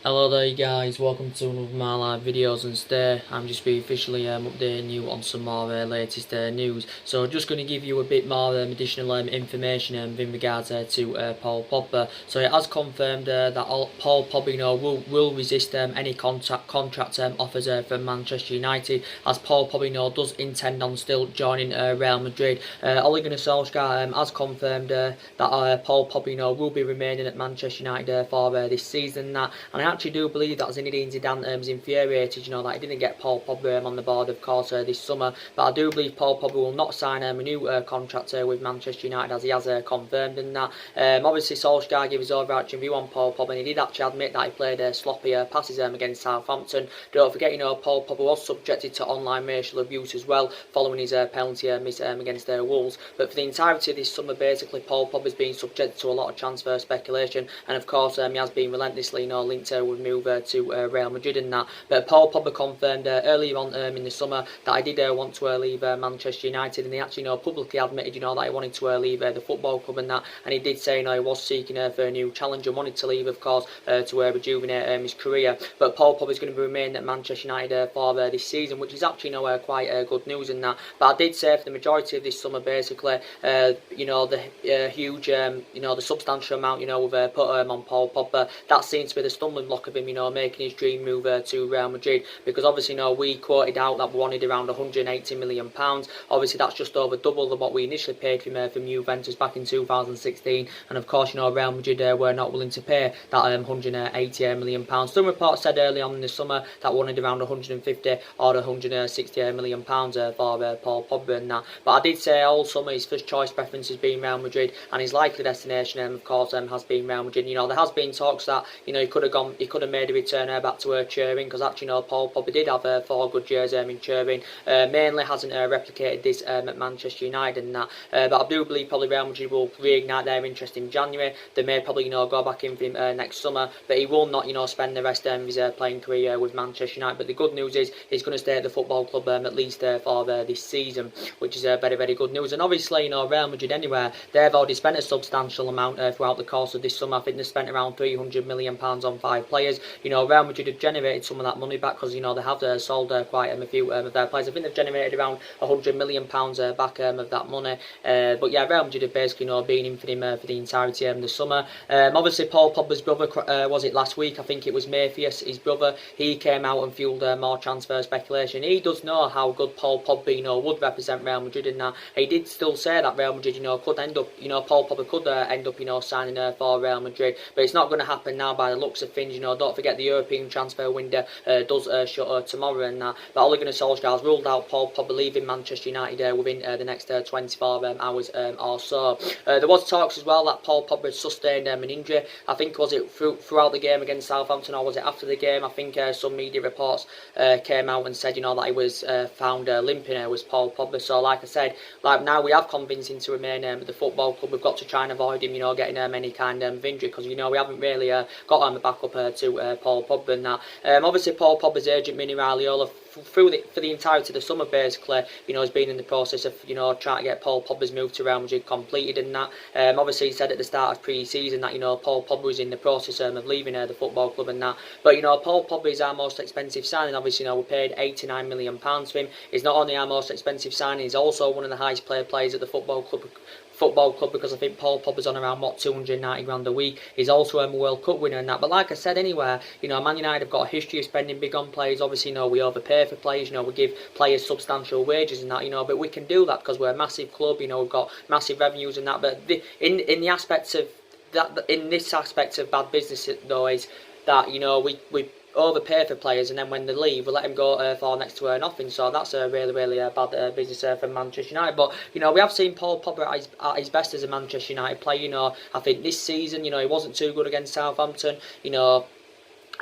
Hello there guys, welcome to one of my live videos, and today I'm just be officially updating you on some more latest news. So just going to give you a bit more additional information in regards to Paul Pogba. So it has confirmed that Paul Pogba will resist any contract offers from Manchester United, as Paul Pogba does intend on still joining Real Madrid. Ole Gunnar Solskjaer has confirmed that Paul Pogba will be remaining at Manchester United for this season. And I actually do believe that Zinedine Zidane is infuriated, that he didn't get Paul Pogba on the board, of course, this summer. But I do believe Paul Pogba will not sign a new contract with Manchester United, as he has confirmed. And that obviously Solskjaer gave his overarching view on Paul Pogba, and he did actually admit that he played sloppy passes against Southampton. Don't forget, Paul Pogba was subjected to online racial abuse as well, following his penalty miss against Wolves. But for the entirety of this summer, basically, Paul Pogba has been subject to a lot of transfer speculation, and of course, he has been relentlessly, linked would move to Real Madrid and that. But Paul Pogba confirmed earlier on in the summer that he did want to leave Manchester United, and he actually publicly admitted that he wanted to leave the football club and that. And he did say he was seeking for a new challenge and wanted to leave, of course, to rejuvenate his career. But Paul Pogba is going to remain at Manchester United for this season, which is actually quite good news in that. But I did say for the majority of this summer, basically, the huge, the substantial amount we've put on Paul Pogba, that seems to be the stumbling block of him, making his dream move to Real Madrid, because obviously, we quoted out that we wanted around £180 million. Obviously, that's just over double than what we initially paid for him from Juventus back in 2016, and of course, Real Madrid were not willing to pay that £180 million. Some reports said early on in the summer that we wanted around 150 or 160 million pounds for Paul Pogba and that. But I did say all summer his first choice preference has been Real Madrid, and his likely destination, of course, has been Real Madrid. There has been talks that he could have made a return back to Turin, because actually Paul Pogba did have 4 good years in Turin. Mainly hasn't replicated this at Manchester United and that. But I do believe probably Real Madrid will reignite their interest in January. They may probably go back in for him next summer, but he will not spend the rest of his playing career with Manchester United. But the good news is he's going to stay at the football club at least for this season, which is very, very good news. And obviously Real Madrid anywhere, they've already spent a substantial amount throughout the course of this summer. I think they spent around £300 million on 5 players. Real Madrid have generated some of that money back, because they have sold quite a few of their players. I think they've generated around £100 million back of that money. But yeah, Real Madrid have basically been in for him for the entirety of the summer. Obviously, Paul Pogba's brother, was it last week? I think it was Mayfius, his brother. He came out and fueled more transfer speculation. He does know how good Paul Pogba would represent Real Madrid in that. He did still say that Real Madrid could end up, Paul Pogba could end up signing for Real Madrid, but it's not going to happen now by the looks of things. Don't forget the European transfer window does shut tomorrow and that. But Ole Gunnar Solskjaer has ruled out Paul Pogba leaving Manchester United within the next 24 hours or so. There was talks as well that Paul Pogba sustained an injury. I think was it throughout the game against Southampton, or was it after the game? I think some media reports came out and said that he was found limping with Paul Pogba. So like I said, now we have convinced him to remain at the football club. We've got to try and avoid him getting any kind of injury, because we haven't really got on the backup to Paul Pogba and that. Obviously, Paul Pogba's agent, Mini Raiola, for the entirety of the summer, basically, has been in the process of, trying to get Paul Pogba's move to Real Madrid completed and that. Obviously, he said at the start of pre-season that, Paul Pogba was in the process of leaving the football club and that. But, Paul Pogba is our most expensive signing. Obviously, we paid £89 million for him. He's not only our most expensive signing, he's also one of the highest paid players at the football club, because I think Paul Pogba's on around 290 grand a week. He's also a World Cup winner and that. But like I said, anywhere, Man United have got a history of spending big on players. Obviously, we overpay for players. We give players substantial wages and that. But we can do that because we're a massive club. We've got massive revenues and that. But in the aspects of that, in this aspect of bad business, though, is that we overpay for players, and then when they leave, we let them go for next to nothing. So that's a really, really bad business for Manchester United. But we have seen Paul Pogba at his best as a Manchester United player. I think this season, he wasn't too good against Southampton.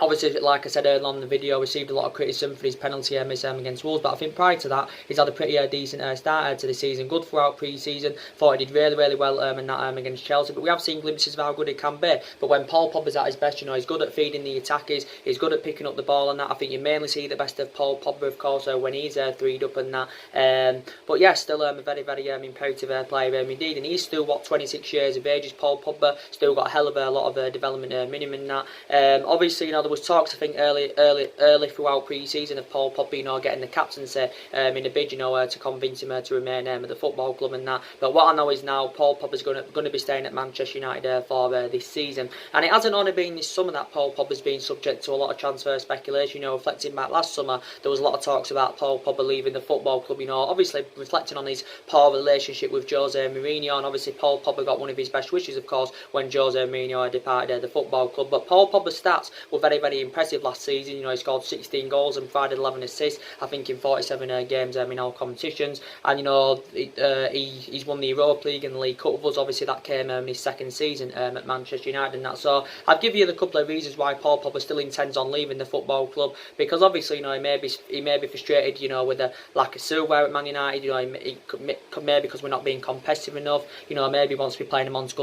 Obviously, like I said earlier on in the video, received a lot of criticism for his penalty miss against Wolves, but I think prior to that, he's had a pretty decent start to the season. Good throughout pre-season. Thought he did really, really well in that against Chelsea. But we have seen glimpses of how good it can be. But when Paul Pogba's at his best, he's good at feeding the attackers. He's good at picking up the ball and that. I think you mainly see the best of Paul Pogba, of course, when he's threed up and that. But yeah, still a very, very imperative player indeed. And he's still, 26 years of age is Paul Pogba. Still got a hell of a lot of development minimum in that. Obviously, there was talks, I think, early throughout pre-season of Paul Pogba, getting the captaincy in a bid, to convince him to remain at the football club and that. But what I know is now Paul Pogba's going to be staying at Manchester United for this season. And it hasn't only been this summer that Paul Pogba's been subject to a lot of transfer speculation. Reflecting back last summer, there was a lot of talks about Paul Pogba leaving the football club. Obviously reflecting on his poor relationship with Jose Mourinho, and obviously Paul Pogba got one of his best wishes, of course, when Jose Mourinho departed the football club. But Paul Pogba's stats were very, very impressive last season. He scored 16 goals and provided 11 assists, I think, in 47 games in all competitions. And he's won the Europa League and the League Cup with us. Obviously that came in his second season at Manchester United and that. So I'd give you the couple of reasons why Paul Pogba still intends on leaving the football club, because obviously he may be frustrated with the lack of silverware at Man United. Maybe because we're not being competitive enough. Maybe he wants to be playing amongst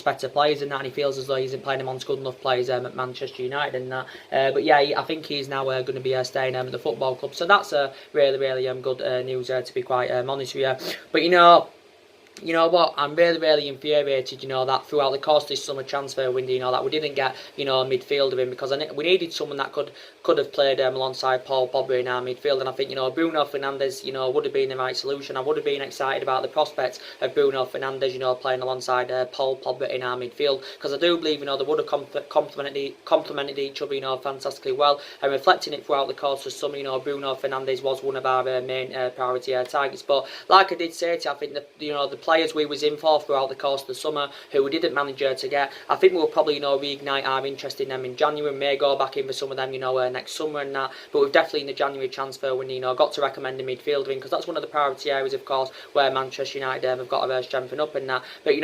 better players and that, and he feels as though he isn't playing amongst good enough players at Manchester United and that. But yeah, I think he's now going to be staying at the football club. So that's really, really good news to be quite honest with you. But you know what? I'm really, really infuriated, that throughout the course of this summer transfer window, that we didn't get, a midfielder in, because we needed someone that could have played alongside Paul Pogba in our midfield. And I think, Bruno Fernandes, would have been the right solution. I would have been excited about the prospects of Bruno Fernandes, playing alongside Paul Pogba in our midfield, because I do believe, they would have complemented each other, fantastically well. And reflecting it throughout the course of summer, Bruno Fernandes was one of our main priority targets. But like I did say to you, I think the players we was in for throughout the course of the summer, who we didn't manage to get, I think we'll probably reignite our interest in them in January. We may go back in for some of them next summer and that, but we've definitely in the January transfer window got to recommend a midfielder in, because that's one of the priority areas, of course, where Manchester United have got to strengthen up and that. But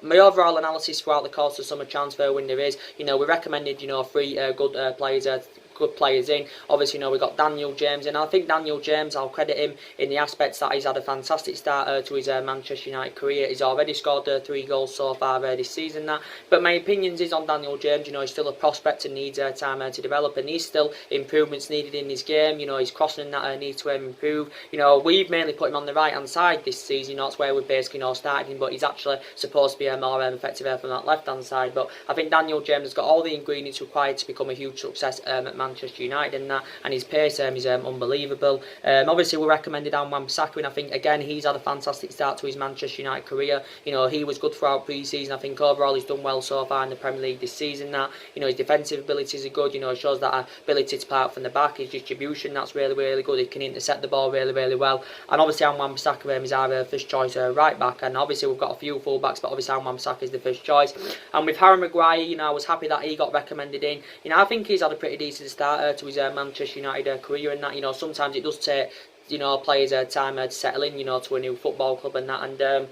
my overall analysis throughout the course of the summer transfer window is, we recommended 3 good players in. Obviously, we got Daniel James, and I think Daniel James, I'll credit him in the aspects that he's had a fantastic start to his Manchester United career. He's already scored 3 goals so far this season. But my opinions is on Daniel James. He's still a prospect and needs time to develop, and he's still improvements needed in his game. His crossing that needs to improve. We've mainly put him on the right hand side this season. That's where we've basically started him, but he's actually supposed to be more effective from that left hand side. But I think Daniel James has got all the ingredients required to become a huge success at Manchester United and his pace is unbelievable. Obviously we recommended Wan-Bissaka, and I think again he's had a fantastic start to his Manchester United career. He was good throughout pre-season. I think overall he's done well so far in the Premier League this season. His defensive abilities are good. It shows that ability to play out from the back. His distribution, that's really, really good. He can intercept the ball really, really well. And obviously Wan-Bissaka is our first choice right back, and obviously we've got a few full backs, but obviously Wan-Bissaka is the first choice. And with Harry Maguire, I was happy that he got recommended in. I think he's had a pretty decent start to his Manchester United career and that. Sometimes it does take players time to settle in to a new football club and that. And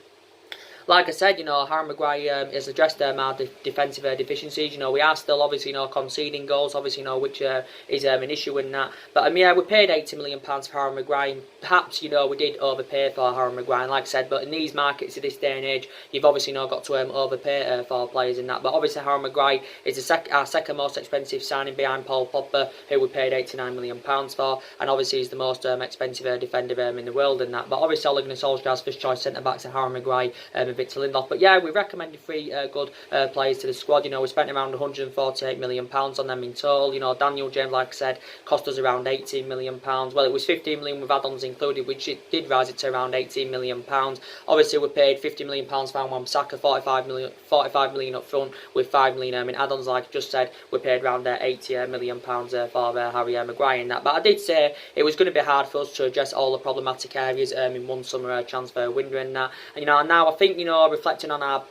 like I said, Harry Maguire has addressed our defensive deficiencies. We are still obviously conceding goals, obviously which is an issue in that. But we paid £80 million for Harry Maguire. Perhaps we did overpay for Harry Maguire, like I said. But in these markets, at this day and age, you've obviously got to overpay for players in that. But obviously Harry Maguire is our second most expensive signing behind Paul Pogba, who we paid £89 million for, and obviously he's the most expensive defender in the world in that. But obviously Ole Gunnar Solskjaer's first choice centre backs are Harry Maguire and Victor Lindelof. But yeah, we recommended 3 good players to the squad. We spent around £148 million on them in total. Daniel James, like I said, cost us around £18 million. Well, it was £15 million with add-ons included, which it did rise it to around £18 million. Obviously, we paid £50 million for Wan-Bissaka, 45 million up front with £5 million in add-ons. Like I just said, we paid around £80 million for Harry Maguire in that. But I did say it was going to be hard for us to address all the problematic areas in one summer transfer window and that. And now I think reflecting on our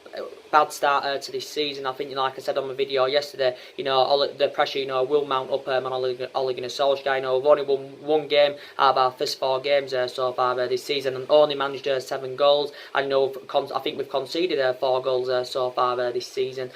bad start to this season, I think, like I said on my video yesterday, all the pressure, will mount up on Ole Gunnar Solskjaer. We've only won 1 game out of our first 4 games so far this season, and only managed 7 goals. I think we've conceded 4 goals so far this season.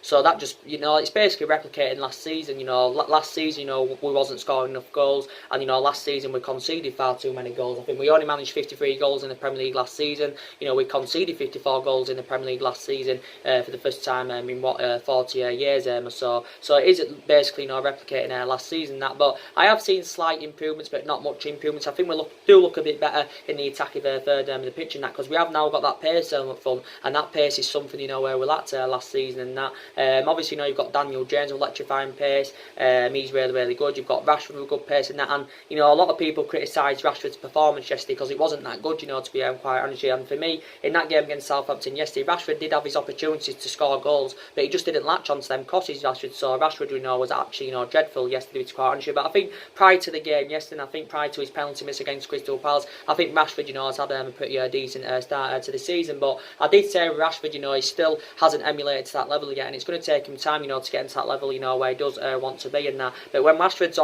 So that just, it's basically replicating last season. Last season, we wasn't scoring enough goals, and last season we conceded far too many goals. I think we only managed 53 goals in the Premier League last season. We conceded 54 goals in the Premier League last last season for the first time in what 40 years or so. So it is basically replicating last season that. But I have seen slight improvements, but not much improvements. I think we do look a bit better in the attacking third of the pitch and that, because we have now got that pace up front, and that pace is something where we're at last season and that. Obviously you've got Daniel James with electrifying pace. He's really good. You've got Rashford with good pace and that, and a lot of people criticise Rashford's performance yesterday because it wasn't that good, to be quite honest. And for me, in that game against Southampton yesterday, Rashford did have his opportunities to score goals, but he just didn't latch onto them crosses. Rashford, so Rashford, was actually dreadful yesterday, to be quite honest. But I think prior to the game yesterday, I think prior to his penalty miss against Crystal Palace, I think Rashford, has had a pretty decent start to the season. But I did say Rashford, he still hasn't emulated to that level yet, and it's going to take him time, to get into that level, where he does want to be and that. But when Rashford's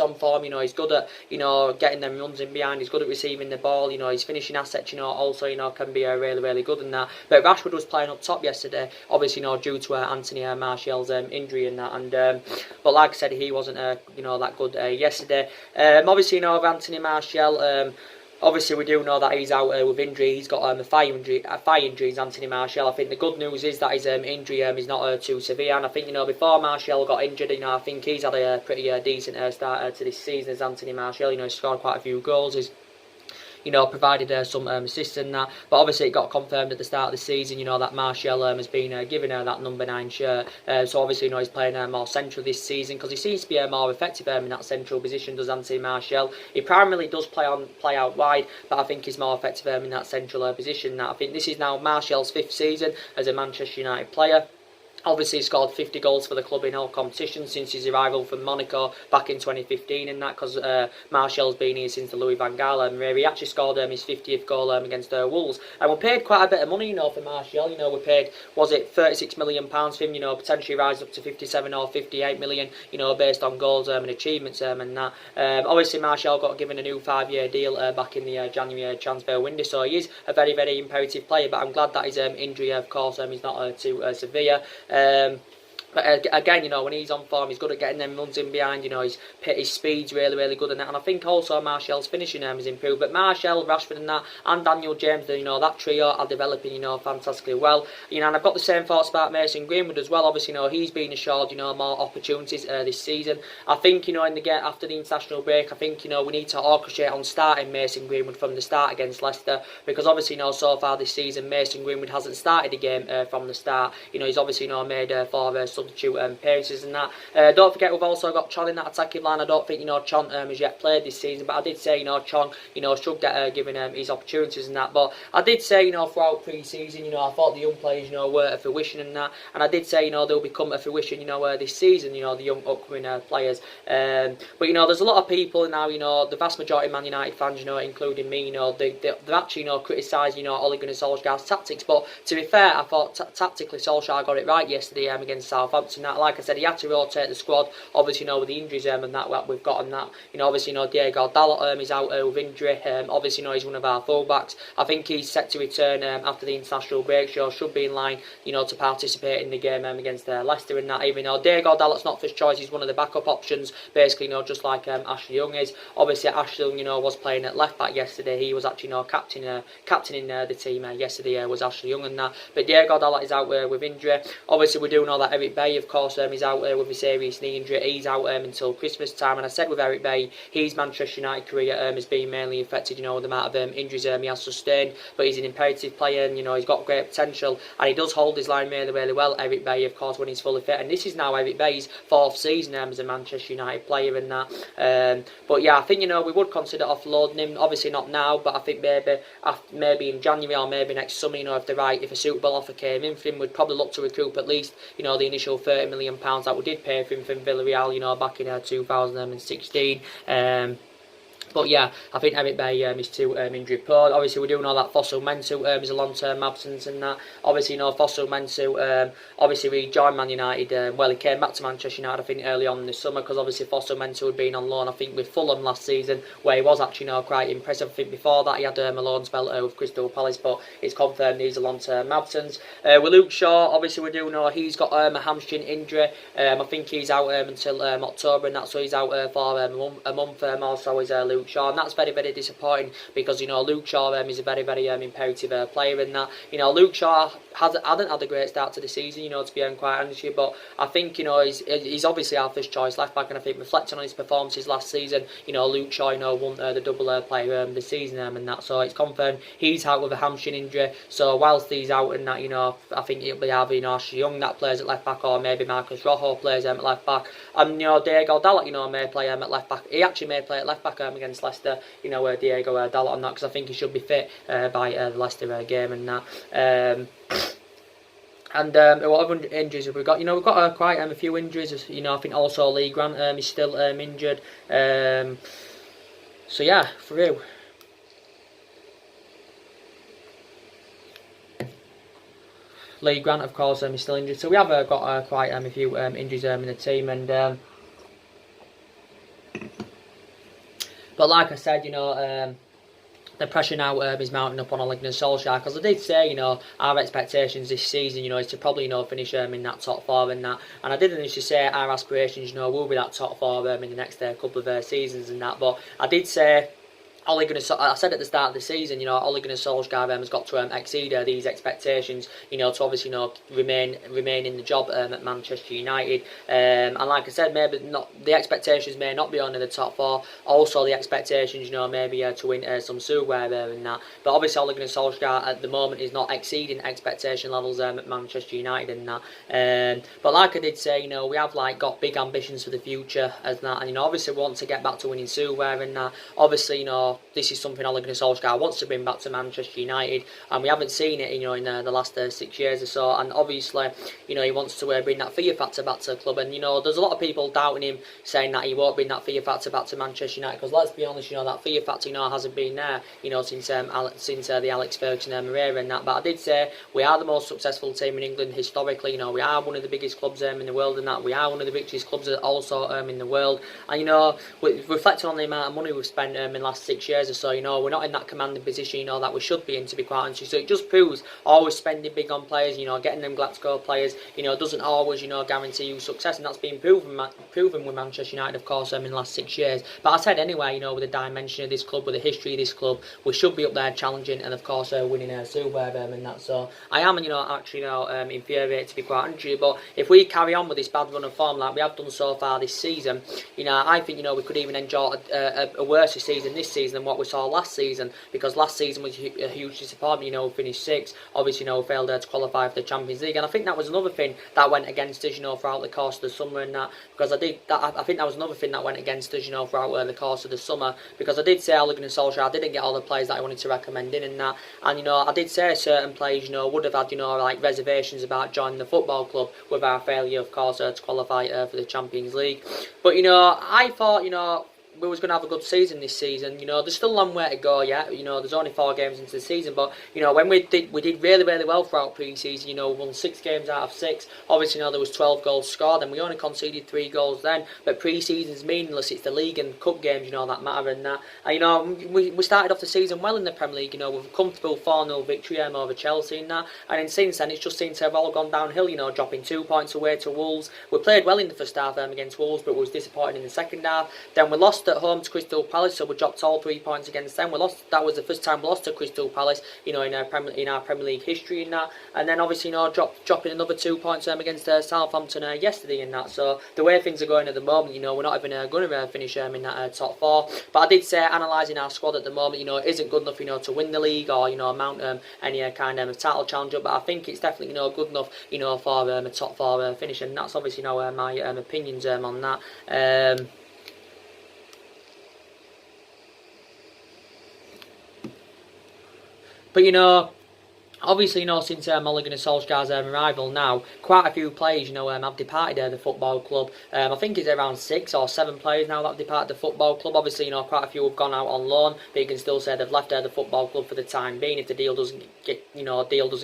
on form, he's good at, getting them runs in behind. He's good at receiving the ball. His finishing assets, also, can be really good and that. But Rashford was playing up top yesterday, obviously, due to Anthony Martial's injury and that. And but like I said, he wasn't, that good yesterday. Obviously, of Anthony Martial. Obviously, we do know that he's out with injury. He's got a thigh injury, Anthony Martial. I think the good news is that his injury is not too severe. And I think, before Martial got injured, I think he's had a pretty decent start to this season as Anthony Martial. He's scored quite a few goals. He's provided some assists and that. But obviously it got confirmed at the start of the season, that Martial has been given her that number 9 shirt. So obviously, he's playing more central this season, because he seems to be more effective in that central position, does Anthony Martial. He primarily does play out wide, but I think he's more effective in that central position. That I think this is now Martial's 5th season as a Manchester United player. Obviously, he scored 50 goals for the club in all competitions since his arrival from Monaco back in 2015 and that, because Martial's been here since the Louis van Gaal era. He actually scored his 50th goal against Wolves. And we paid quite a bit of money, for Martial. We paid, was it £36 million for him, potentially rise up to 57 or 58 million, based on goals and achievements and that. Obviously, Martial got given a new 5-year deal back in the January transfer window, so he is a very, very imperative player, but I'm glad that his injury, of course, is not too severe. But again, when he's on form, he's good at getting them runs in behind. His speed's really good in that. And I think also Martial's finishing has improved. But Martial, Rashford and that, and Daniel James, that trio are developing, fantastically well. And I've got the same thoughts about Mason Greenwood as well. Obviously, he's been assured, more opportunities this season. I think, in the game after the international break, I think, we need to orchestrate on starting Mason Greenwood from the start against Leicester, because obviously, so far this season, Mason Greenwood hasn't started the game from the start. He's obviously, made 4 substitute appearances and that. Don't forget, we've also got Chon in that attacking line. I don't think Chon has yet played this season, but I did say Chon should get given his opportunities and that. But I did say throughout pre-season, I thought the young players were a fruition and that, and I did say they'll become a fruition this season, the young upcoming players. But there's a lot of people now, the vast majority of Man United fans, including me, they've actually criticised Ole Gunnar Solskjaer's tactics. But to be fair, I thought tactically Solskjaer got it right yesterday against Southampton. That, like I said, he had to rotate the squad, obviously, with the injuries and that we've got and that. Obviously, Diego Dalot is out with injury. Obviously, he's one of our fullbacks. I think he's set to return after the international break, so should be in line, to participate in the game against Leicester and that. Even though Diego Dalot's not first choice, he's one of the backup options, basically, just like Ashley Young is. Obviously, Ashley Young, was playing at left back yesterday. He was actually, captaining the team yesterday was Ashley Young and that. But Diego Dalot is out with injury. Obviously, we do know that Eric Bailly, of course, is out with a serious knee injury. He's out until Christmas time. And I said with Eric Bailly, his Manchester United career has been mainly affected, with the amount of injuries he has sustained. But he's an imperative player, and he's got great potential, and he does hold his line really well. Eric Bailly, of course, when he's fully fit. And this is now Eric Bailly's 4th season as a Manchester United player and that. But yeah, I think we would consider offloading him. Obviously not now, but I think maybe in January or maybe next summer, if a suitable offer came in for him, we'd probably look to recoup at least the initial £30 million that we did pay for him from Villarreal, back in 2016. But yeah, I think Eric Bailly is too injury prone. Obviously, we do know that Fossil Mensah is a long-term absence and that. Obviously, Fossil Mensah obviously rejoined Man United. Well, he came back to Manchester United, I think, early on in the summer, because obviously Fossil Mensah had been on loan, I think, with Fulham last season, where he was actually quite impressive. I think before that he had a loan spell with Crystal Palace, but it's confirmed he's a long-term absence. With Luke Shaw, obviously we do know he's got a hamstring injury. I think he's out until October, and that's so he's out for a month. Also is Luke Luke Shaw, and that's very, very disappointing because, you know, Luke Shaw is a very, very imperative player in that. You know, Luke Shaw hasn't had a great start to the season, you know, to be quite honest with you, but I think, you know, he's obviously our first choice left back, and I think reflecting on his performances last season, you know, Luke Shaw, you know, won the double player this season and that, so it's confirmed he's out with a hamstring injury. So whilst he's out and that, you know, I think it'll be either, you know, Ashley Young that plays at left back, or maybe Marcus Rojo plays at left back, and, you know, Diego Dalot, you know, may play at left back. He actually may play at left back against Leicester, you know, Diego Dalot on that, because I think he should be fit by the Leicester game and that. And what other injuries have we got? You know, we've got quite a few injuries. You know, I think also Lee Grant is still injured. So yeah, for real. Lee Grant, of course, is still injured. So we have got quite a few injuries in the team, and but like I said, you know, the pressure now is mounting up on Ole Gunnar Solskjaer, because I did say, you know, our expectations this season, you know, is to probably, you know, finish in that top four and that, and I did initially say our aspirations, you know, will be that top four in the next couple of seasons and that, but I did say, I said at the start of the season, you know, Ole Gunnar Solskjaer has got to exceed these expectations, you know, to obviously, you know, remain in the job at Manchester United. And like I said, maybe not the expectations may not be on in the top four. Also, the expectations, you know, maybe to win some silverware and that. But obviously, Ole Gunnar Solskjaer at the moment is not exceeding expectation levels at Manchester United and that. But like I did say, you know, we have got big ambitions for the future as that, and you know, obviously we want to get back to winning silverware and that. Obviously, you know, this is something Ole Gunnar Solskjaer wants to bring back to Manchester United, and we haven't seen it, you know, in the last 6 years or so. And obviously, you know, he wants to bring that fear factor back to the club. And you know, there's a lot of people doubting him, saying that he won't bring that fear factor back to Manchester United. Because let's be honest, you know, that fear factor, you know, hasn't been there, you know, since the Alex Ferguson era and that. But I did say we are the most successful team in England historically. You know, we are one of the biggest clubs in the world and that. We are one of the richest clubs also in the world. And you know, reflecting on the amount of money we've spent in the last 6 years or so, you know, we're not in that commanding position, you know, that we should be in, to be quite honest. So it just proves always spending big on players, you know, getting them Glasgow players, you know, doesn't always, you know, guarantee you success, and that's been proven with Manchester United, of course, in the last 6 years. But I said anyway, you know, with the dimension of this club, with the history of this club, we should be up there challenging and, of course, winning silverware and that. So I am, you know, actually, you know, infuriated, to be quite honest with you. But if we carry on with this bad run of form like we have done so far this season, you know, I think, you know, we could even enjoy a worse season this season than what we saw last season, because last season was a huge disappointment. You know, we finished 6th, obviously, you know, failed to qualify for the Champions League, and I think that was another thing that went against us, you know, throughout the course of the summer and that, because I think that was another thing that went against us, you know, throughout the course of the summer, because I did say Ole Gunnar Solskjaer didn't get all the players that I wanted to recommend in and that, and you know, I did say certain players, you know, would have had, you know, like reservations about joining the football club with our failure, of course, to qualify for the Champions League. But you know, I thought, you know, we was going to have a good season this season. You know, there's still a long way to go yet. You know, there's only 4 games into the season, but you know, when we did really, really well throughout pre-season. You know, we won 6 games out of 6. Obviously, you know, there was 12 goals scored, and we only conceded 3 goals then. But pre-season's meaningless. It's the league and cup games, you know, that matter and that. And you know, we started off the season well in the Premier League. You know, with a comfortable 4-0 victory over Chelsea and that. And then since then, it's just seemed to have all gone downhill. You know, dropping 2 points away to Wolves. We played well in the first half against Wolves, but we was disappointed in the second half. Then we lost at home to Crystal Palace, so we dropped all 3 points against them. We lost. That was the first time we lost to Crystal Palace, you know, in our Premier League history and that. And then obviously, you know, dropping another 2 points against Southampton yesterday and that. So the way things are going at the moment, you know, we're not even going to finish in that top 4. But I did say analysing our squad at the moment, you know, it isn't good enough, you know, to win the league or, you know, mount any kind of title challenge up. But I think it's definitely, you know, good enough, you know, for a top 4 finish. And that's obviously, you know, my opinions on that. But you know, obviously, you know, since Ole Gunnar Solskjaer's arrival now, quite a few players, you know, have departed the football club. I think it's around 6 or 7 players now that have departed the football club. Obviously, you know, quite a few have gone out on loan, but you can still say they've left the football club for the time being if the deal doesn't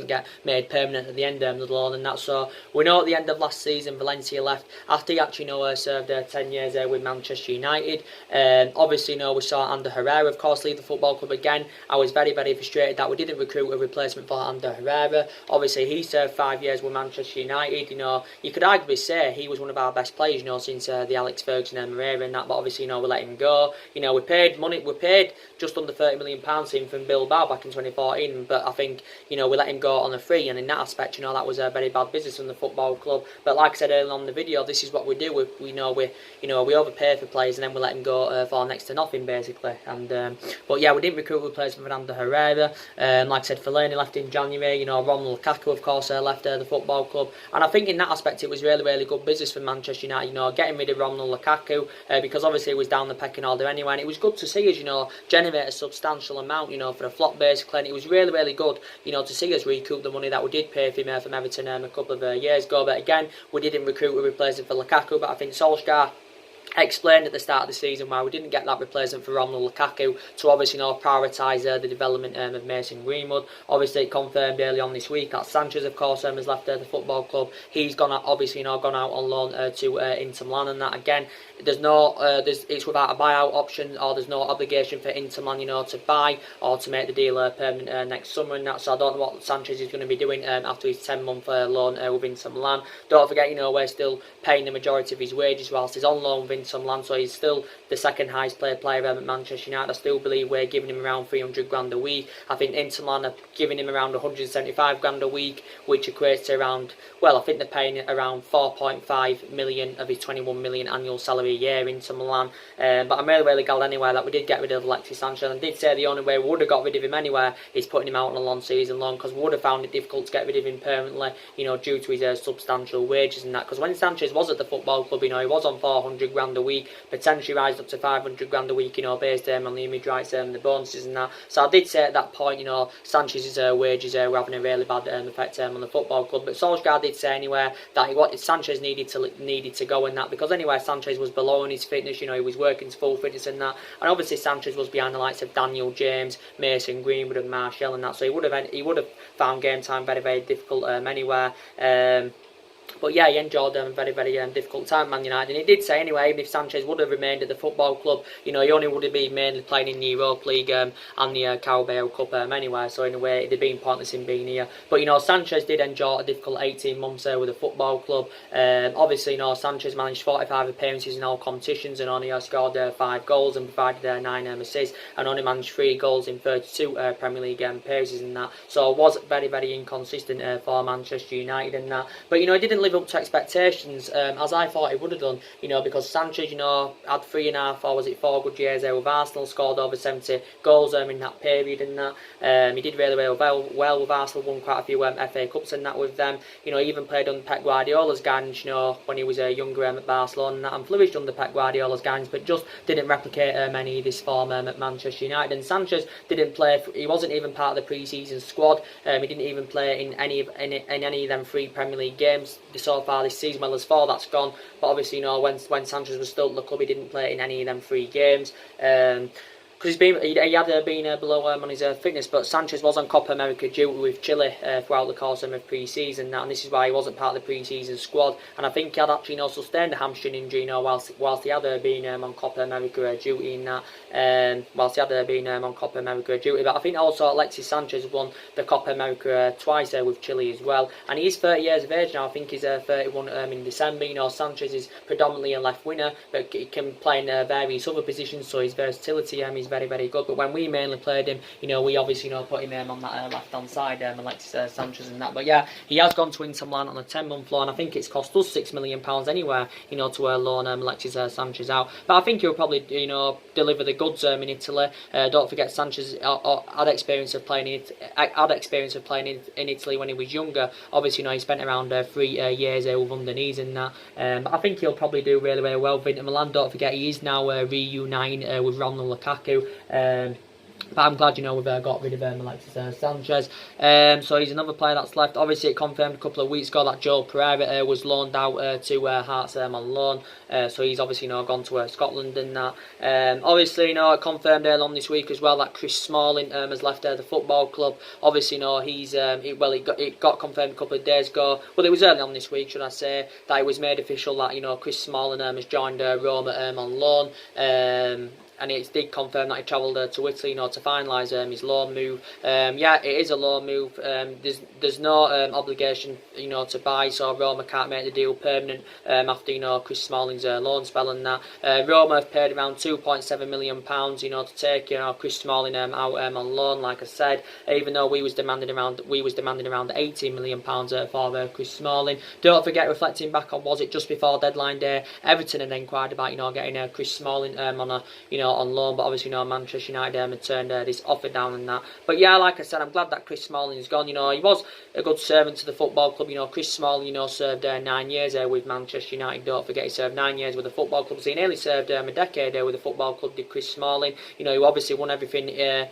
get made permanent at the end of the loan and that. So we know at the end of last season, Valencia left after he actually, you know, served 10 years with Manchester United. Obviously, you know, we saw Ander Herrera, of course, leave the football club again. I was very, very frustrated that we didn't recruit a replacement for under Herrera. Obviously, he served 5 years with Manchester United. You could arguably say he was one of our best players, since the Alex Ferguson and Herrera and that. But obviously, we let him go. We paid money. We paid just under £30 million to him from Bilbao back in 2014. But I think, we let him go on a free. And in that aspect, that was a very bad business from the football club. But like I said earlier on in the video, this is what we do. We overpay for players and then we let them go for next to nothing, basically. And but yeah, we didn't recruit replacement for Fernando Herrera. Like I said, Fellaini left in January. Romelu Lukaku, of course, left the football club. And I think in that aspect, it was really, really good business for Manchester United. Getting rid of Romelu Lukaku because obviously he was down the pecking order anyway. And it was good to see us, generate a substantial amount, for a flop basically. And it was really, really good, to see us recoup the money that we did pay for him from Everton a couple of years ago. But again, we didn't recruit a replacement for Lukaku. But I think Solskjaer explained at the start of the season why we didn't get that replacement for Romelu Lukaku to obviously prioritise the development of Mason Greenwood. Obviously it confirmed early on this week that Sanchez, of course, has left the football club. He's gone out on loan to Inter Milan, and that again, it's without a buyout option, or there's no obligation for Inter Milan to buy or to make the deal permanent next summer and that. So I don't know what Sanchez is going to be doing after his 10-month loan with Inter Milan. Don't forget, we're still paying the majority of his wages whilst he's on loan with Inter Milan, so he's still the second highest paid player at Manchester United. I still believe we're giving him around 300 grand a week. I think Inter Milan are giving him around 175 grand a week, which equates to around, I think they're paying around 4.5 million of his 21 million annual salary a year, Inter Milan. But I'm really, really glad anyway that we did get rid of Alexis Sanchez. And I did say the only way we would have got rid of him anyway is putting him out on a long season loan, because we would have found it difficult to get rid of him permanently, due to his substantial wages and that. Because when Sanchez was at the football club, he was on 400 grand a week, potentially rise up to 500 grand a week, based on the image rights and the bonuses and that. So I did say at that point, Sanchez's wages were having a really bad effect on the football club. But Solskjaer did say anyway that Sanchez needed to go in that, because anyway Sanchez was below in his fitness, he was working to full fitness and that, and obviously Sanchez was behind the likes of Daniel James, Mason Greenwood and Martial and that, so he would have found game time very, very difficult anyway. But yeah, he enjoyed a very, very difficult time at Man United. And he did say anyway, even if Sanchez would have remained at the football club, he only would have been mainly playing in the Europa League and the Carabao Cup anyway. So in a way, it'd have been pointless in being here. But Sanchez did enjoy a difficult 18 months with the football club. Obviously, Sanchez managed 45 appearances in all competitions and only scored 5 goals and provided 9 assists, and only managed 3 goals in 32 Premier League appearances and that. So it was very, very inconsistent for Manchester United and that. But he didn't live up to expectations as I thought he would have done, because Sanchez, had 3.5 or was it 4 good years there with Arsenal, scored over 70 goals in that period and that. He did really well with Arsenal, won quite a few FA Cups and that with them. He even played under Pep Guardiola's guidance, when he was younger at Barcelona and that, and flourished under Pep Guardiola's guidance, but just didn't replicate any of this form at Manchester United. And Sanchez didn't play, he wasn't even part of the pre-season squad. He didn't even play in any of them 3 Premier League games so far this season. Well, there's 4 that's gone, but obviously when Sanchez was still at the club, he didn't play in any of them 3 games. Because he had been below on his fitness, but Sanchez was on Copa America duty with Chile throughout the course of pre-season, and this is why he wasn't part of the pre-season squad. And I think he had actually sustained a hamstring injury, whilst he had been on Copa America duty in that, whilst he had been on Copa America duty. But I think also Alexis Sanchez won the Copa America twice with Chile as well, and he's 30 years of age now. I think he's 31 in December. Sanchez is predominantly a left winger, but he can play in various other positions, so his versatility is very, very good. But when we mainly played him, we obviously put him on that left-hand side, Alexis Sanchez and that. But yeah, he has gone to Inter Milan on a 10-month loan. I think it's cost us £6 million anywhere, to loan Alexis Sanchez out. But I think he'll probably, deliver the goods in Italy. Don't forget Sanchez had experience of playing in Italy when he was younger. Obviously, he spent around 3 years with Udinese and that. But I think he'll probably do really, really well with Inter Milan. Don't forget he is now reuniting with Romelu Lukaku. But I'm glad, we've got rid of Alexis Sanchez. So he's another player that's left. Obviously, it confirmed a couple of weeks ago that Joel Pereira was loaned out to Hearts on loan. So he's obviously gone to Scotland and that. Obviously, it confirmed earlier on this week as well that Chris Smalling has left the football club. Obviously, he's it got confirmed a couple of days ago. Well, it was early on this week, should I say, that it was made official that Chris Smalling has joined Roma on loan. and it did confirm that he travelled to Italy, to finalise his loan move. Yeah, it is a loan move. There's no obligation, to buy, so Roma can't make the deal permanent after, Chris Smalling's loan spell and that. Roma have paid around £2.7 million, to take, Chris Smalling out on loan, like I said, even though we was demanding around £18 million for Chris Smalling. Don't forget, reflecting back on, was it just before deadline day, Everton had inquired about, getting Chris Smalling on loan, but obviously, Manchester United had turned this offer down and that. But yeah, like I said, I'm glad that Chris Smalling is gone. He was a good servant to the football club. Chris Smalling, served 9 years with Manchester United. Don't forget, he served 9 years with the football club. So he nearly served a decade with the football club, did Chris Smalling. He obviously won everything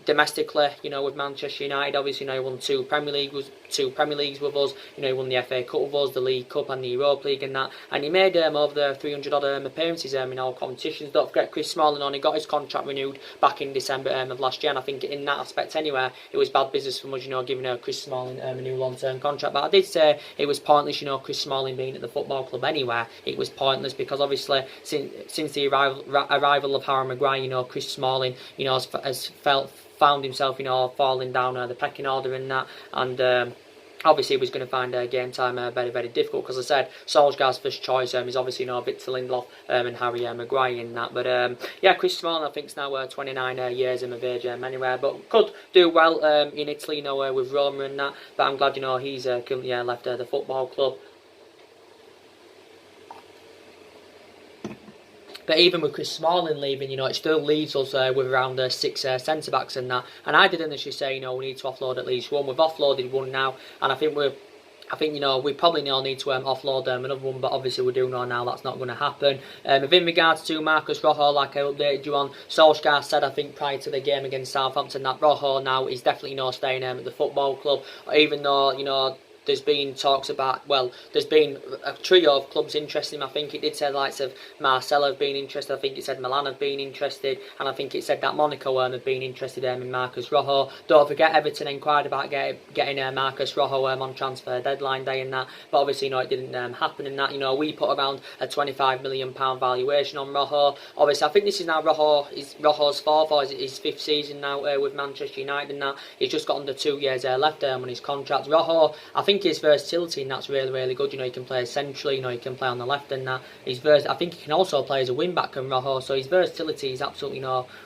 domestically, with Manchester United. Obviously, he won two Premier Leagues with us. He won the FA Cup with us, the League Cup and the Europa League and that. And he made over the 300 odd appearances in all competitions. Don't forget, Chris Smalling he got his contract renewed back in December of last year. And I think in that aspect anyway, it was bad business from us, giving Chris Smalling a new long-term contract. But I did say it was pointless, Chris Smalling being at the football club anyway. It was pointless because obviously since the arrival of Harry Maguire, Chris Smalling, has found himself, falling down the pecking order in that, and obviously he was going to find game time very, very difficult, because I said Solskjaer's first choice is obviously Victor Lindelof and Harry Maguire in that. But yeah, Chris Smalling I think is now 29 years of age anyway, but could do well in Italy, with Roma and that. But I'm glad he's currently left the football club. But even with Chris Smalling leaving, it still leaves us with around 6 centre-backs and that. And I did initially say, we need to offload at least one. We've offloaded one now, and I think we probably need to offload another one, but obviously we do know now that's not going to happen. In regards to Marcus Rojo, like I updated you on, Solskjaer said, I think prior to the game against Southampton, that Rojo now is definitely staying at the football club, even though, there's been talks about, there's been a trio of clubs interested in him. I think it did say the likes of Marcelo have been interested. I think it said Milan have been interested. And I think it said that Monaco have been interested in Marcus Rojo. Don't forget, Everton inquired about getting Marcus Rojo on transfer deadline day and that. But obviously, it didn't happen in that. We put around a £25 million valuation on Rojo. Obviously, I think this is now Rojo's fourth or his fifth season now with Manchester United and that. He's just got under 2 years left on his contract. Rojo, I think his versatility, and that's really, really good. He can play centrally, he can play on the left and that. I think he can also play as a wing-back and Rojo, so his versatility is absolutely,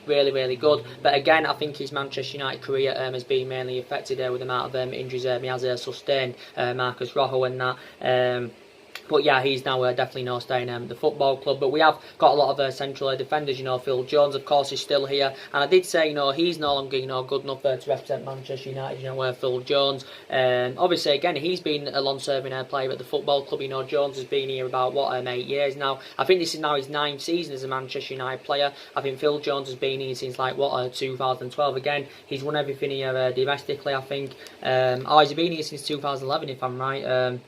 really, really good. But again, I think his Manchester United career has been mainly affected with the amount of injuries he has sustained, Marcus Rojo and that. But yeah, he's now definitely staying at the football club. But we have got a lot of central defenders. Phil Jones, of course, is still here. And I did say, he's no longer, good enough to represent Manchester United. Phil Jones. Obviously, again, he's been a long-serving player at the football club. Jones has been here about 8 years now. I think this is now his 9th season as a Manchester United player. I think Phil Jones has been here since 2012. Again, he's won everything here domestically, I think. He's been here since 2011, if I'm right.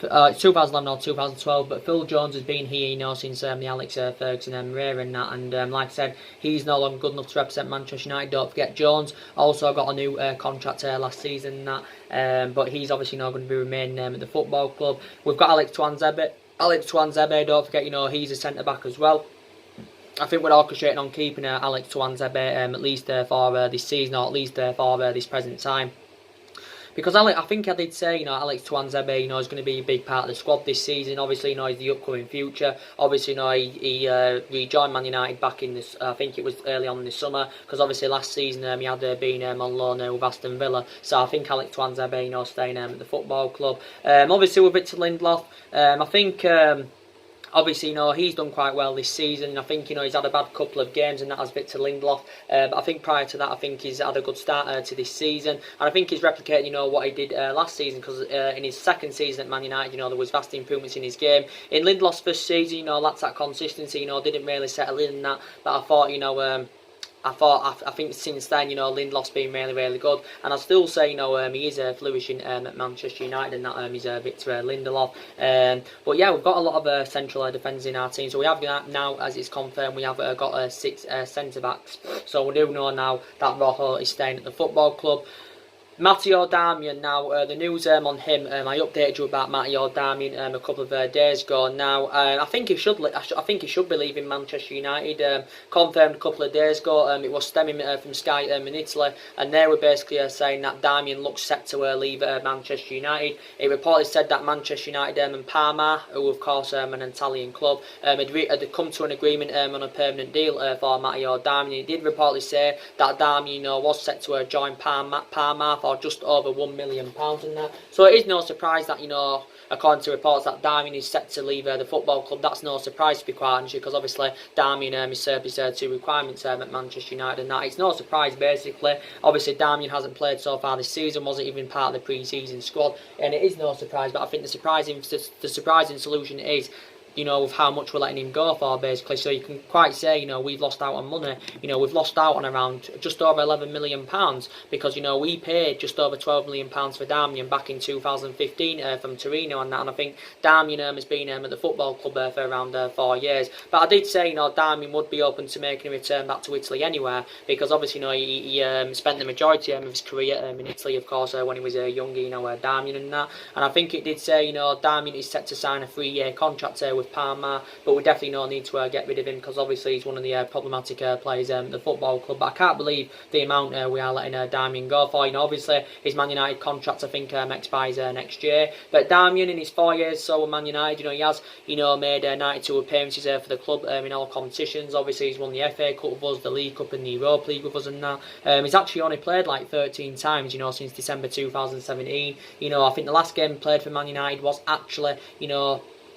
2011 or 2012, but Phil Jones has been here, since the Alex Ferguson era and that, and like I said, he's no longer good enough to represent Manchester United. Don't forget, Jones also got a new contract last season and that, but he's obviously not going to be remaining at the football club. We've got Alex Tuanzebe, don't forget, he's a centre-back as well. I think we're orchestrating on keeping Alex Tuanzebe at least for this season, or at least for this present time. Because I think I did say, Alex Tuanzebe, is going to be a big part of the squad this season. Obviously, he's the upcoming future. Obviously, he rejoined Man United back in this, I think it was early on in the summer. Because obviously last season he had been on loan with Aston Villa. So I think Alex Tuanzebe, staying at the football club. Obviously with Victor Lindelof, I think... obviously, he's done quite well this season. I think, he's had a bad couple of games, and that has Victor Lindelof. But I think prior to that, I think he's had a good start to this season. And I think he's replicated, what he did last season, because in his second season at Man United, there was vast improvements in his game. In Lindelof's first season, that's that consistency, didn't really settle in and that. But I thought, I think since then, Lindelof's been really, really good. And I still say, he is flourishing at Manchester United, and that is Victor Lindelof. But yeah, we've got a lot of central defenders in our team. So we have now, as it's confirmed, we have got 6 centre-backs. So we do know now that Rojo is staying at the football club. Matteo Darmian now, the news on him, I updated you about Matteo Darmian a couple of days ago. Now, I think he should be leaving Manchester United. Confirmed a couple of days ago. It was stemming from Sky in Italy, and they were basically saying that Darmian looks set to leave Manchester United. It reportedly said that Manchester United and Parma, who of course an Italian club, had come to an agreement on a permanent deal for Matteo Darmian. It did reportedly say that Darmian was set to join Parma for just over £1 million and that. So it is no surprise that, according to reports, that Darmian is set to leave the football club. That's no surprise, to be quite honest, because obviously Darmian has served his 2 requirements at Manchester United, and that it's no surprise basically. Obviously Darmian hasn't played so far this season, wasn't even part of the pre-season squad, and it is no surprise. But I think the surprising solution is, with how much we're letting him go for, basically. So you can quite say, we've lost out on money. We've lost out on around just over £11 million because, we paid just over £12 million for Darmian back in 2015 from Torino and that. And I think Darmian has been at the football club for around 4 years. But I did say, Darmian would be open to making a return back to Italy anywhere, because obviously, he spent the majority of his career in Italy, of course, when he was younger, Darmian and that. And I think it did say, Darmian is set to sign a 3-year contract with Parma, but we definitely no need to get rid of him, because obviously he's one of the problematic players in the football club. But I can't believe the amount we are letting Darmian go for. Obviously his Man United contract, I think, expires next year. But Darmian, in his 4 years so with Man United, he has made 92 appearances for the club in all competitions. Obviously he's won the FA Cup with us, the League Cup and the Europa League with us and that. He's actually only played like 13 times, since December 2017. I think the last game he played for Man United was actually,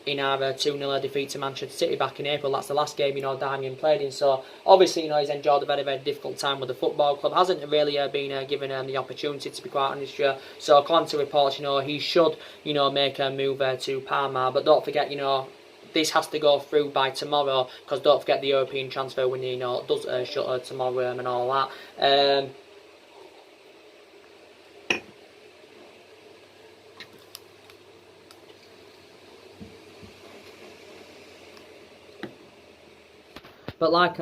in our 2-0 defeat to Manchester City back in April. That's the last game, Darmian played in. So, obviously, he's enjoyed a very, very difficult time with the football club. Hasn't really been given the opportunity, to be quite honest. So, according to reports, he should, make a move to Parma. But don't forget, this has to go through by tomorrow, because don't forget the European transfer window, does shut tomorrow and all that. But like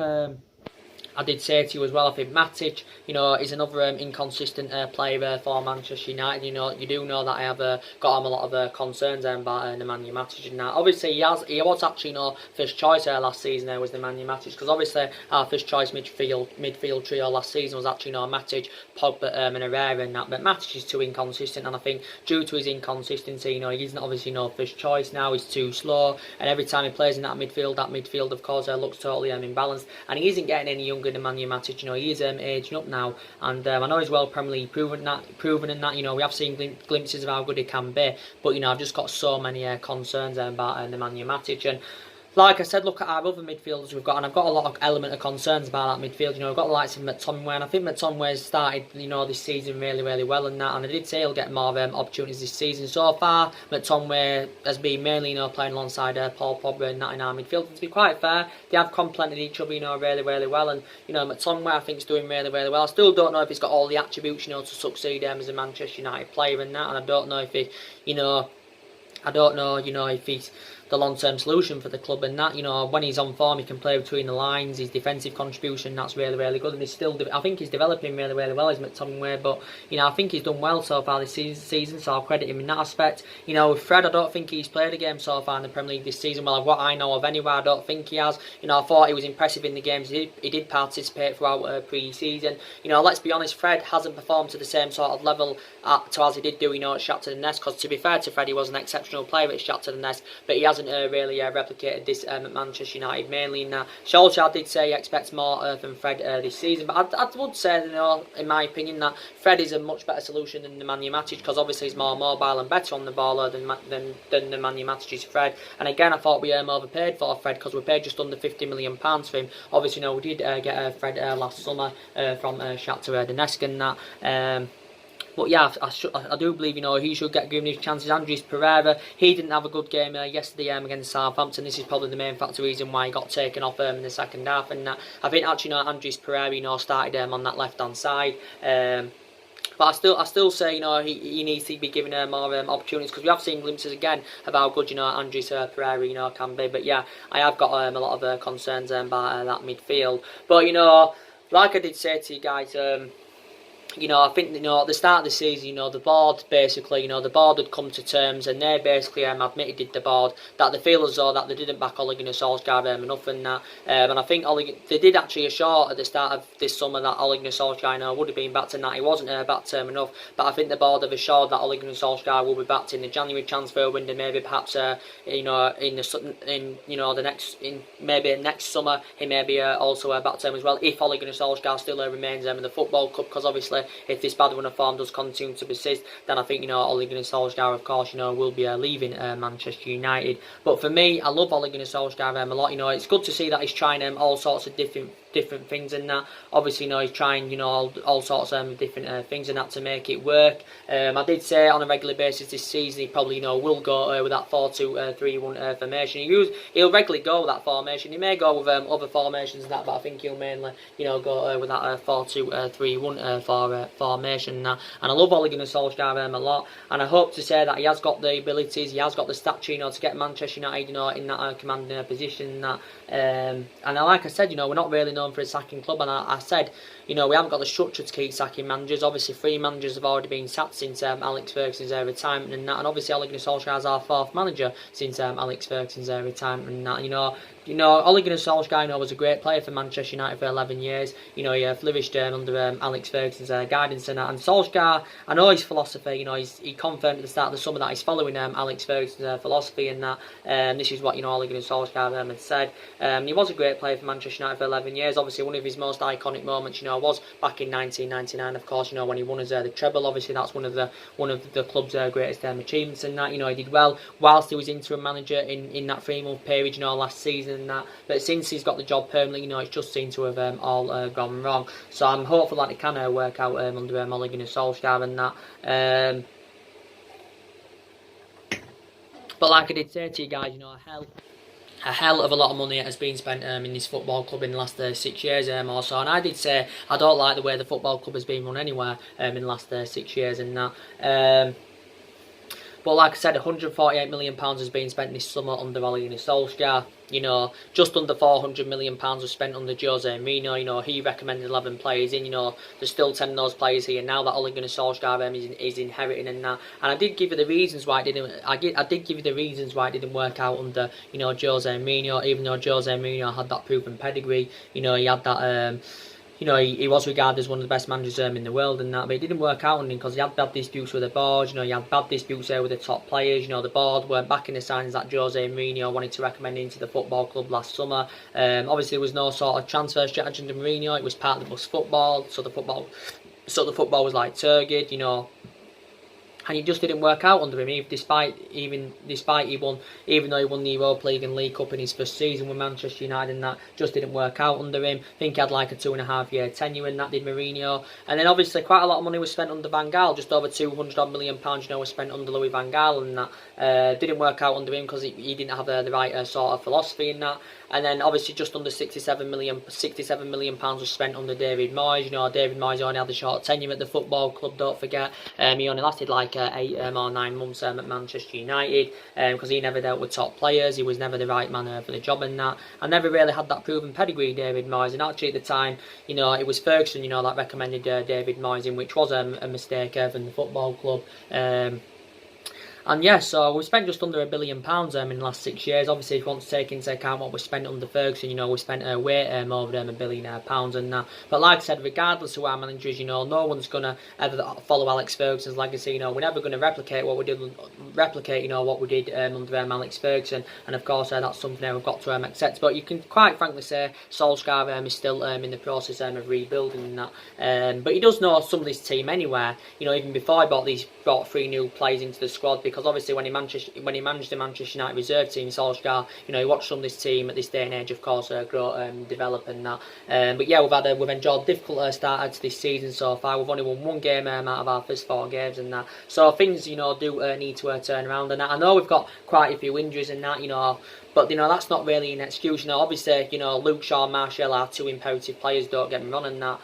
I did say to you as well, I think Matic, is another inconsistent player for Manchester United. You do know that I have got him a lot of concerns about Nemanja Matic and that. Obviously, he was actually first choice last season. Was Nemanja Matic, because obviously our first choice midfield trio last season was actually Matic, Pogba, and Herrera and that. But Matic is too inconsistent, and I think due to his inconsistency, he isn't obviously first choice now. He's too slow, and every time he plays in that midfield, of course, looks totally imbalanced, and he isn't getting any younger than Nemanja Matic. He is aging up now, and I know he's well Premier League proven in that. We have seen glimpses of how good he can be, but I've just got so many concerns about Nemanja Matic. And like I said, look at our other midfielders we've got, and I've got a lot of element of concerns about that midfield. We've got the likes of McTominay, and I think McTominay's started, this season really, really well and that, and I did say he'll get more opportunities this season. So far, McTominay has been mainly, playing alongside Paul Pogba and that in our midfield. And to be quite fair, they have complemented each other, really, really well, and, McTominay, I think, is doing really, really well. I still don't know if he's got all the attributes, to succeed as a Manchester United player and that, and I don't know if he, if he's the long-term solution for the club and that. When he's on form, he can play between the lines. His defensive contribution, that's really, really good, and he's still, I think he's developing really, really well as McTominay. But I think he's done well so far this season, so I'll credit him in that aspect. With Fred, I don't think he's played a game so far in the Premier League this season. Well, what I know of anyway, I don't think he has. I thought he was impressive in the games he did participate throughout pre-season. Let's be honest, Fred hasn't performed to the same sort of level as he did do, at Shakhtar Donetsk, because to be fair to Fred, he was an exceptional player at Shakhtar Donetsk, but he hasn't really replicated this at Manchester United, mainly in that. Solskjaer did say he expects more from Fred this season, but I would say, in my opinion, that Fred is a much better solution than Nemanja Matic, because obviously he's more mobile and better on the ball than Nemanja Matic is Fred. And again, I thought we overpaid for Fred, because we paid just under £50 million for him. Obviously, we did get Fred last summer from Shakhtar Donetsk and that. But yeah, I do believe, he should get given his chances. Andres Pereira, he didn't have a good game yesterday against Southampton. This is probably the main reason why he got taken off in the second half. And I think actually, Andres Pereira, started on that left-hand side. But I still say, he needs to be given more opportunities, because we have seen glimpses again of how good, Andres Pereira, can be. But yeah, I have got a lot of concerns about that midfield. But, like I did say to you guys, I think, at the start of the season, the board basically, the board had come to terms, and they basically admitted, did the board, that they feel as though that they didn't back Ole Gunnar Solskjaer enough and that. And I think they did actually assure at the start of this summer that Ole Gunnar Solskjaer would have been backed and that he wasn't back term enough. But I think the board have assured that Ole Gunnar Solskjaer will be backed in the January transfer window, maybe perhaps maybe next summer he may be also back term as well, if Ole Gunnar Solskjaer still remains in the football club, because obviously if this bad run of form does continue to persist, then I think Ole Gunnar Solskjaer, of course, will be leaving Manchester United. But for me, I love Ole Gunnar Solskjaer a lot. It's good to see that he's trying all sorts of different things in that. Obviously, he's trying all sorts of different things in that to make it work. I did say on a regular basis this season he probably will go with that 4-2-3-1 formation. He'll regularly go with that formation. He may go with other formations and that, but I think he'll mainly go with that 4-2-3-1 formation and that. And I love Ole Gunnar Solskjaer a lot, and I hope to say that he has got the abilities, he has got the stature to get Manchester United in that commanding position and that. And like I said, we're not really known for a sacking club, and I said, we haven't got the structure to keep sacking managers. Obviously, 3 managers have already been sacked since Alex Ferguson's retirement and that, and obviously Ole Gunnar Solskjaer is our 4th manager since Alex Ferguson's retirement and that. Ole Gunnar Solskjaer was a great player for Manchester United for 11 years. He flourished under Alex Ferguson's guidance and that. And Solskjaer, I know his philosophy. He confirmed at the start of the summer that he's following Alex Ferguson's philosophy and that. This is what Ole Gunnar Solskjaer had said. He was a great player for Manchester United for 11 years. Obviously, one of his most iconic moments, was back in 1999. Of course, when he won his the treble. Obviously, that's one of the club's greatest achievements and that. He did well whilst he was interim manager in that 3-month period. last season and that. But since he's got the job permanently, it's just seemed to have all gone wrong. So I'm hopeful that it can work out under Ole Gunnar Solskjaer and that. But like I did say to you guys, a hell of a lot of money has been spent in this football club in the last 6 years or so. And I did say I don't like the way the football club has been run anywhere in the last 6 years and that. But like I said, £148 million has been spent this summer under Ole Gunnar Solskjaer. Just under £400 million was spent under Jose Mourinho. He recommended 11 players in. There's still 10 of those players here now that Ole Gunnar Solskjaer is inheriting and that. And I did give you the reasons why it didn't. I did give you the reasons why it didn't work out under Jose Mourinho. Even though Jose Mourinho had that proven pedigree, he had that. He was regarded as one of the best managers in the world and that, but it didn't work out on him because he had bad disputes with the board. He had bad disputes there with the top players. The board weren't backing the signs that Jose Mourinho wanted to recommend into the football club last summer. Obviously, there was no sort of transfer strategy under Mourinho. It was part of the bus football, so the football was like turgid, and it just didn't work out under him. Despite he won, even though he won the Europa League and League Cup in his first season with Manchester United, and that just didn't work out under him. I think he had like a 2.5-year tenure, and that did Mourinho. And then obviously quite a lot of money was spent under Van Gaal, just over £200 million. Was spent under Louis Van Gaal, and that didn't work out under him because he didn't have the right sort of philosophy in that. And then obviously just under £67 million was spent under David Moyes. David Moyes only had a short tenure at the football club, don't forget. He only lasted like 8 or 9 months at Manchester United because he never dealt with top players. He was never the right man for the job and that. And never really had that proven pedigree, David Moyes. And actually at the time, it was Ferguson, that recommended David Moyes in, which was a mistake from the football club. And yeah, so we spent just under £1 billion in the last 6 years. Obviously, if you want to take into account what we spent under Ferguson, we spent way over £1 billion and that. But like I said, regardless of our managers, no one's gonna ever follow Alex Ferguson's legacy. We're never gonna replicate what we did, what we did under Alex Ferguson. And of course, that's something we've got to accept. But you can quite frankly say Solskjaer is still in the process of rebuilding and that. But he does know some of this team anyway. Even before he brought 3 new players into the squad. Because obviously when he managed the Manchester United reserve team, Solskjaer, he watched some of this team at this day and age, of course, grow, develop and that. But yeah, we've enjoyed a difficult start to this season so far. We've only won 1 game out of our first 4 games and that. So things, do need to turn around and that. I know we've got quite a few injuries and that, but that's not really an excuse. Obviously, Luke Shaw and Martial are 2 imperative players, don't get me wrong and that.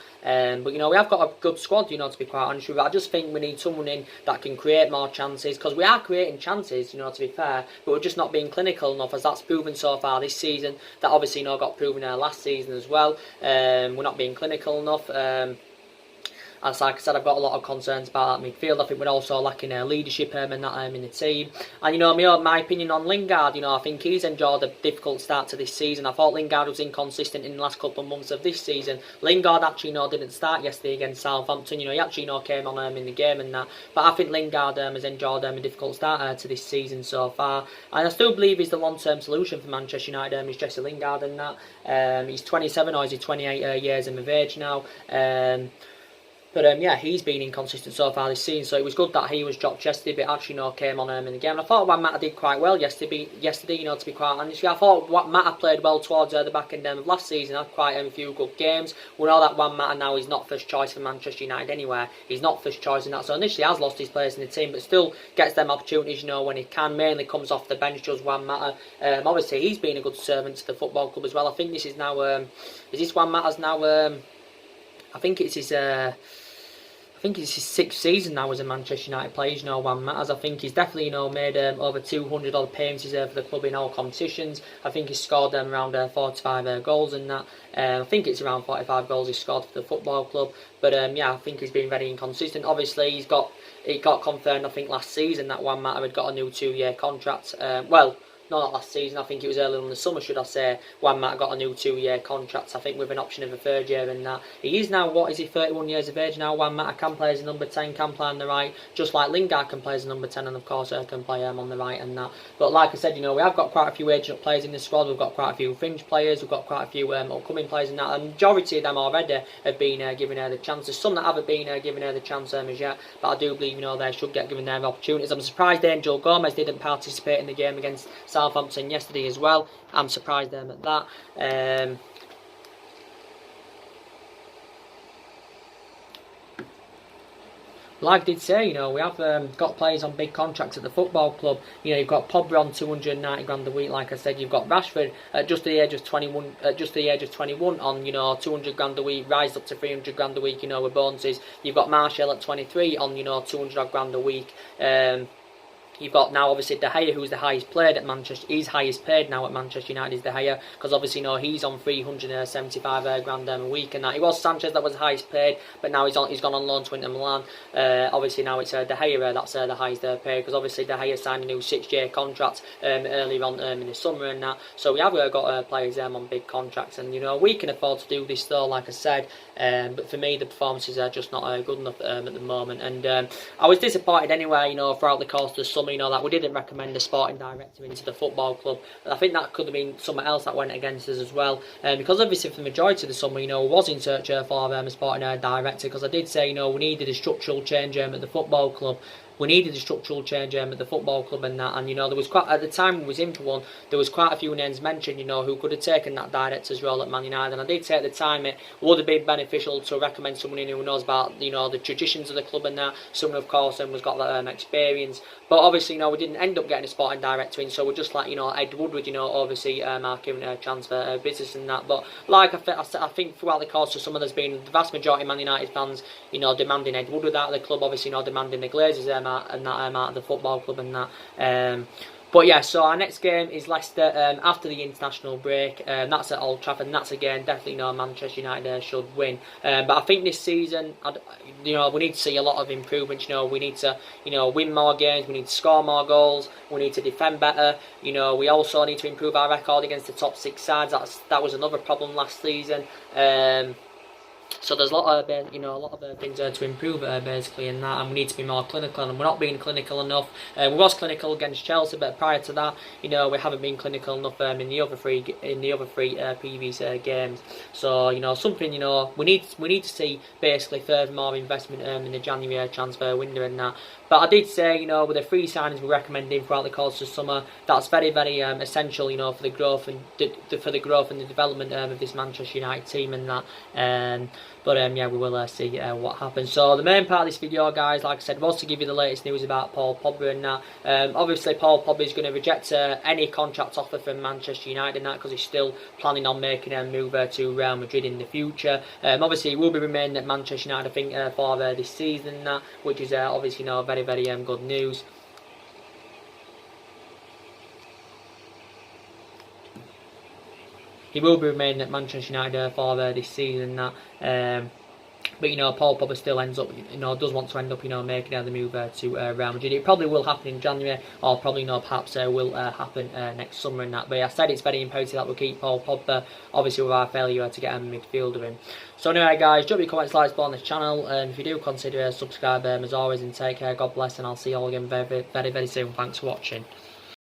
But we have got a good squad, to be quite honest with you. I just think we need someone in that can create more chances, because we are creating chances, to be fair, but we're just not being clinical enough, as that's proven so far this season. That obviously got proven last season as well. We're not being clinical enough. As like I said, I've got a lot of concerns about that midfield. I think we're also lacking leadership and that in the team. And my opinion on Lingard, I think he's enjoyed a difficult start to this season. I thought Lingard was inconsistent in the last couple of months of this season. Lingard actually didn't start yesterday against Southampton. He actually came on in the game and that. But I think Lingard has enjoyed a difficult start to this season so far. And I still believe he's the long-term solution for Manchester United. Is Jesse Lingard and that. He's 27 or is he 28 years of age now. But yeah, he's been inconsistent so far this season, so it was good that he was dropped yesterday, but actually came on in the game. I thought Juan Mata did quite well yesterday, to be quite honest. I thought Juan Mata played well towards the back end of last season, had quite a few good games. We know that Juan Mata now is not first choice for Manchester United anywhere. He's not first choice in that, so initially has lost his place in the team, but still gets them opportunities, when he can. Mainly comes off the bench, does Juan Mata. Obviously, he's been a good servant to the football club as well. I think this is now, is this Juan Mata's now, I think it's his... I think it's his 6th season now as a Manchester United player, Juan Mata. I think he's definitely, made over 200 odd appearances for the club in all competitions. I think he's scored around 45 goals and that. I think it's around 45 goals he's scored for the football club. But yeah, I think he's been very inconsistent. Obviously, it got confirmed, I think, last season that Juan Mata had got a new 2-year contract. Not last season, I think it was earlier in the summer, should I say. Juan Mata got a new 2-year contract, I think, with an option of a 3rd year and that. He is now, 31 years of age now. Juan Mata can play as a number 10, can play on the right, just like Lingard can play as a number 10, and of course can play on the right and that. But like I said, we have got quite a few aging up players in the squad. We've got quite a few fringe players, we've got quite a few upcoming players and that. And the majority of them already have been given her the chances. Some that haven't been given her the chance as yet, but I do believe, they should get given their opportunities. I'm surprised Angel Gomez didn't participate in the game against Southampton yesterday as well. I'm surprised at that. Like I did say, we have got players on big contracts at the football club. You've got Pogba on 290 grand a week. Like I said, you've got Rashford at just the age of 21, on 200 grand a week, rise up to 300 grand a week. With bonuses. You've got Martial at 23 on 200 grand a week. You've got now obviously De Gea, who's the highest paid at Manchester. He's highest paid now at Manchester United, is De Gea, because obviously he's on 375 grand a week, and that it was Sanchez that was the highest paid, but now he's gone on loan to Inter Milan. Obviously now it's De Gea that's the highest paid, because obviously De Gea signed a new 6-year contract earlier on in the summer and that. So we have got players on big contracts, and we can afford to do this though, like I said. But for me, the performances are just not good enough at the moment, and I was disappointed anyway. Throughout the course of the summer. That we didn't recommend a sporting director into the football club. I think that could have been something else that went against us as well. Because obviously for the majority of the summer, was in search for a sporting director, because I did say, we needed a structural change at the football club. We needed a structural change at the football club and that, and there was quite, at the time we was in for one, there was quite a few names mentioned, who could have taken that director's role at Man United, and I did say at the time it would have been beneficial to recommend someone who knows about, the traditions of the club and that, someone of course has got that experience. But obviously, we didn't end up getting a sporting director in, so we're just like, Ed Woodward, obviously giving a chance for business and that. But like I think throughout the course of summer, there's been the vast majority of Man United fans, demanding Ed Woodward out of the club, obviously, demanding the Glazers out of the football club and that. But yeah, so our next game is Leicester after the international break. That's at Old Trafford, and that's again definitely Manchester United should win. But I think this season, we need to see a lot of improvements. We need to win more games. We need to score more goals. We need to defend better. We also need to improve our record against the top 6 sides. That was another problem last season. So there's a lot of things to improve basically in that, and we need to be more clinical, and we're not being clinical enough. We was clinical against Chelsea, but prior to that, we haven't been clinical enough in the other three previous games. So something we need to see basically further more investment in the January transfer window and that. But I did say, with the 3 signings we're recommending throughout the course of summer, that's very, very essential, for the growth and the development of this Manchester United team and that. But yeah, we will see what happens. So the main part of this video, guys, like I said, was to give you the latest news about Paul Pogba and that. Obviously, Paul Pogba is going to reject any contract offer from Manchester United and that, because he's still planning on making a move to Real Madrid in the future. Obviously, he will be remaining at Manchester United, I think, for this season and that, which is obviously very, very good news. He will be remaining at Manchester United for this season. But Paul Pogba still ends up, does want to end up, making the move to Real Madrid. It probably will happen in January, or probably, perhaps will happen next summer and that. But I said it's very imperative that we keep Paul Pogba, obviously with our failure to get a midfielder in. So anyway, guys, drop your comments, likes below on this channel, and if you do consider subscribe, as always, and take care. God bless, and I'll see you all again very, very, very soon. Thanks for watching.